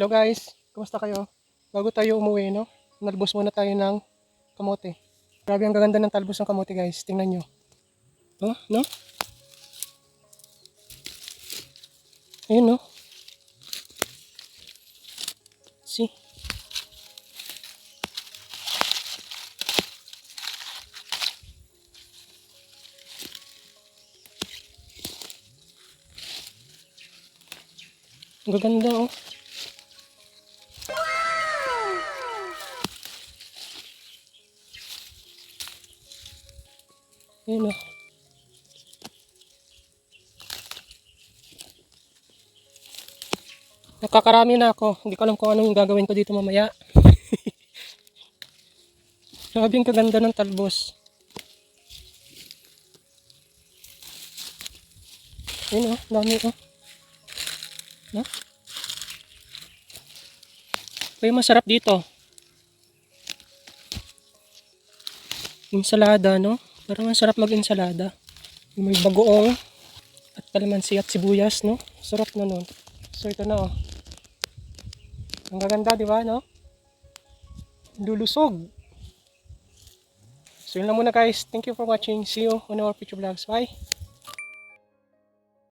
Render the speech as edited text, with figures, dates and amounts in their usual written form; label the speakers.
Speaker 1: Hello guys, kumusta kayo? Bago tayo umuwi, no? Nalbos muna tayo ng kamote. Grabe ang gaganda ng talbos ng kamote guys, tingnan nyo. Oh, no? Ayun no? See? Ang gaganda oh. Ayun oh. Nakakarami na ako. Hindi ko alam kung anong gagawin ko dito mamaya. Grabe ang kaganda ng talbos. Ayun oh, dami oh. No? Kaya masarap dito. Insalada, no? Parang ang sarap mag-insalada. May bagoong at kalamansi at sibuyas, no? Sarap na nun. So ito na oh. Ang gaganda, di ba, no? Lulusog. So yun lang muna guys. Thank you for watching. See you on our future vlogs. Bye!